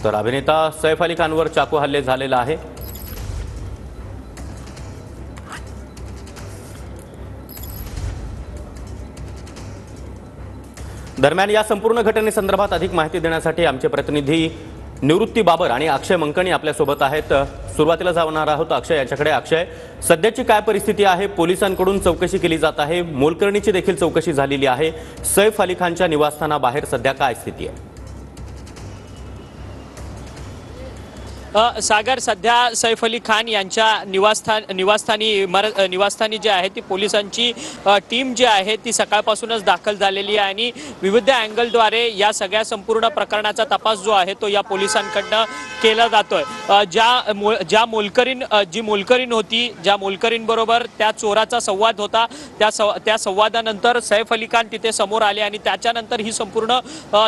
तर अभिनेता सैफ अली खानवर चाकू हल्ले झालेला आहे। दरम्यान या संपूर्ण घटनेसंदर्भात अधिक माहिती देण्यासाठी आमचे प्रतिनिधी निवृत्ती बाबर आणि अक्षय मंकणी आपल्या सोबत आहेत। सुरुवातीला जाणार आहोत अक्षय याच्याकडे। अक्षय, सध्याची काय परिस्थिती आहे? पोलिसांकडून चौकशी केली जात आहे, मोलकरणीची देखील चौकशी झालेली आहे। सैफ अली खानच्या निवासस्थानाबाहेर सध्या काय स्थिती आहे? सागर, सध्या सैफ अली खान यांच्या निवासस्थानी जे आहे ती पोलिसांची टीम जी आहे ती सकाळपासूनच दाखल झालेली आहे आणि विविध अँगलद्वारे या सगळ्या संपूर्ण प्रकरणाचा तपास जो आहे तो या पोलिसांकडनं केला जातोय। जी मोलकरीण होती, ज्या मोलकरीणबरोबर त्या चोराचा संवाद होता, त्या संवादानंतर सैफ अली खान तिथे समोर आले आणि त्याच्यानंतर ही संपूर्ण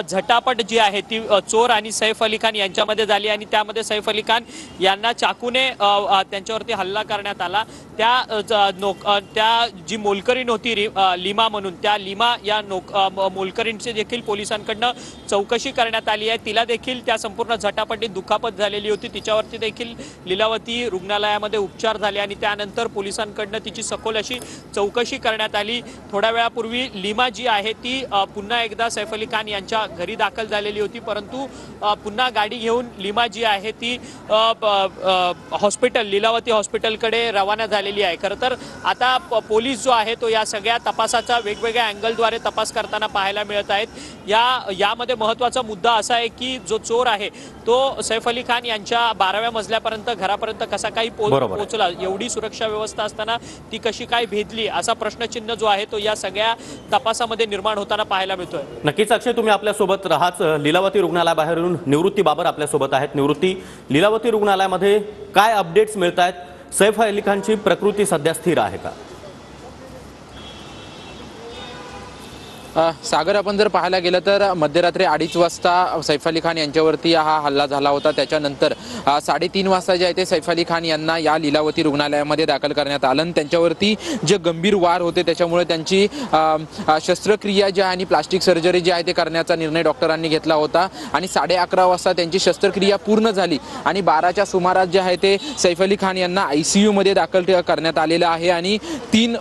झटापट जी आहे ती चोर आणि सैफ अली खान यांच्यामध्ये झाली आणि त्यामध्ये सैफ अली खान यांना चाकूने त्यांच्यावरती हल्ला करण्यात आला। त्या जी मोलकरीण होती लीमा म्हणून, त्या लीमा या मोलकरीणची देखील पोलिसांकडनं चौकशी करण्यात आली आहे। तिला देखील त्या संपूर्ण झटापटीत दुखापत झालेली होती, तिच्यावरती देखील लीलावती रुग्णालयामध्ये उपचार झाले आणि त्यानंतर पोलिसांकडनं तिची सखोल अशी चौकशी करण्यात आली। थोड्या वेळापूर्वी लीमा जी आहे ती पुन्हा एकदा सैफ अली खान यांच्या घरी दाखल झालेली होती, परंतु पुन्हा गाडी घेऊन लीमा जी आहे ती लीलावती हॉस्पिटलकडे रवाना झालेली आहे। खरं तर आता पोलीस जो आहे तो या सगळ्या तपासाचा वेगवेगळ्या अँगलद्वारे तपास करताना पाहायला मिळत आहेत। यामध्ये महत्त्वाचा मुद्दा असा आहे की जो चोर आहे तो सैफ अली खान यांच्या 12व्या मजल्यापर्यंत घरापर्यंत कसा काही पोहोचला, एवढी सुरक्षा व्यवस्था असताना ती कशी काय भेदली, असा प्रश्नचिन्ह जो आहे तो या सगळ्या तपासामध्ये निर्माण होताना पाहायला मिळतोय। नक्कीच अक्षय, तुम्ही आपल्या सोबत राहाच। लीलावती रुग्णालयाबाहेरून निवृत्ती बाबर आपल्या सोबत आहेत। निवृत्ती, लीलावती रुग्णालयामध्ये काय अपडेट्स मिळत आहेत? सैफ अली खानची प्रकृती सध्या स्थिर आहे का? सागर, आपण जर पाहायला गेलं तर मध्यरात्री 2:30 वाजता सैफ अली खान यांच्यावरती हा हल्ला झाला होता। त्याच्यानंतर 3:30 वाजता जे आहे ते सैफ अली खान यांना या लीलावती रुग्णालयामध्ये दाखल करण्यात आलं आणि त्यांच्यावरती जे गंभीर वार होते त्याच्यामुळे त्यांची शस्त्रक्रिया जी आहे आणि प्लास्टिक सर्जरी जी आहे ते करण्याचा निर्णय डॉक्टरांनी घेतला होता आणि 11:30 वाजता त्यांची शस्त्रक्रिया पूर्ण झाली आणि 12च्या सुमारास जे आहे ते सैफ अली खान यांना ICU मध्ये दाखल करण्यात आलेलं आहे आणि 3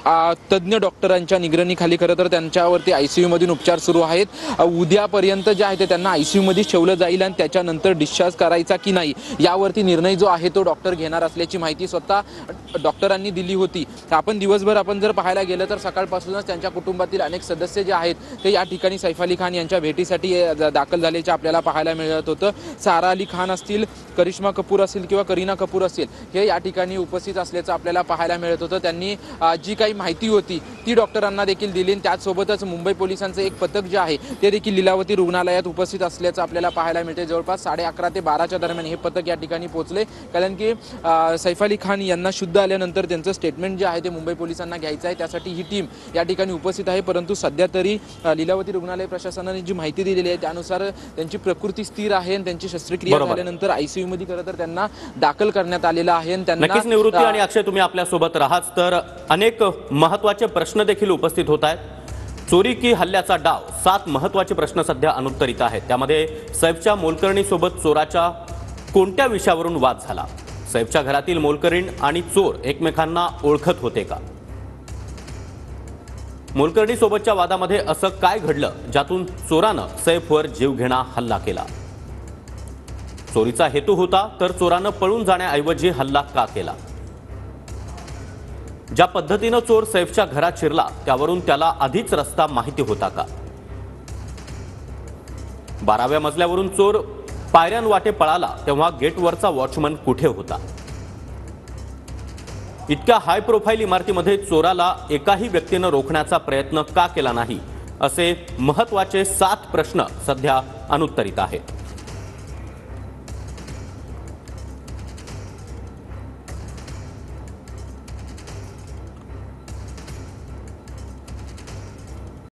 तज्ज्ञ डॉक्टरांच्या निगराणीखाली खरं तर त्यांच्यावरती ICU मधून उपचार सुरू आहेत। उद्यापर्यंत जे आहे ते त्यांना ICU मध्ये ठेवलं जाईल आणि त्याच्यानंतर डिस्चार्ज करायचा की नाही यावरती निर्णय जो आहे तो डॉक्टर घेणार असल्याची माहिती स्वतः डॉक्टरांनी दिली होती। आपण दिवसभर जर पाहायला गेलं तर सकाळपासूनच त्यांच्या कुटुंबातील अनेक सदस्य जे आहेत ते या ठिकाणी सैफ अली खान यांच्या भेटीसाठी दाखल झाल्याचे आपल्याला पाहायला मिळत होतं। सारा अली खान असतील, करिश्मा कपूर असेल किंवा करीना कपूर असेल, हे या ठिकाणी उपस्थित असल्याचं आपल्याला पाहायला मिळत होतं। त्यांनी जी काही माहिती होती ती डॉक्टरांना देखील दिली आणि त्याचसोबतच मुंबई पोलिसांचं एक पथक जे आहे ते देखील लीलावती रुग्णालयात उपस्थित असल्याचं आपल्याला पाहायला मिळते। जवळपास 11:30 ते 12च्या दरम्यान हे पथक या ठिकाणी पोहोचले, कारण की सैफ अली खान यांना शुद्ध आल्यानंतर त्यांचं स्टेटमेंट जे आहे ते मुंबई पोलिसांना घ्यायचं आहे, त्यासाठी ही टीम या ठिकाणी उपस्थित आहे। परंतु सध्या तरी लीलावती रुग्णालय प्रशासनाने जी माहिती दिलेली आहे त्यानुसार त्यांची प्रकृती स्थिर आहे आणि त्यांची शस्त्रक्रिया झाल्यानंतर ICU मध्ये खरं तर त्यांना दाखल करण्यात आलेलं आहे आणि त्यांना नक्कीच निवृत्ती आणि अक्षय, तुम्ही आपल्या सोबत राहाच। तर अनेक महत्त्वाचे प्रश्न देखील उपस्थित होत आहेत। चोरी की हल्ल्याचा डाव, 7 महत्त्वाचे प्रश्न सध्या अनुत्तरित आहेत। त्यामध्ये सैफच्या मोलकरणीसोबत चोराच्या कोणत्या विषयावरून वाद झाला? सैफच्या घरातील मोलकरीण आणि चोर एकमेकांना ओळखत होते का? मोलकरणीसोबतच्या वादामध्ये असं काय घडलं ज्यातून चोरानं सैफवर जीवघेणा हल्ला केला? चोरीचा हेतू होता तर चोरानं पळून जाण्याऐवजी हल्ला का केला? ज्या पद्धतीनं चोर सैफच्या घरात शिरला त्यावरून त्याला आधीच रस्ता माहिती होता का? 12व्या मजल्यावरून चोर पायऱ्यांवाटे पळाला तेव्हा गेटवरचा वॉचमन कुठे होता? इतक्या हाय प्रोफाईल इमारतीमध्ये चोराला एकाही व्यक्तीनं रोखण्याचा प्रयत्न का केला नाही? असे महत्त्वाचे 7 प्रश्न सध्या अनुत्तरित आहेत।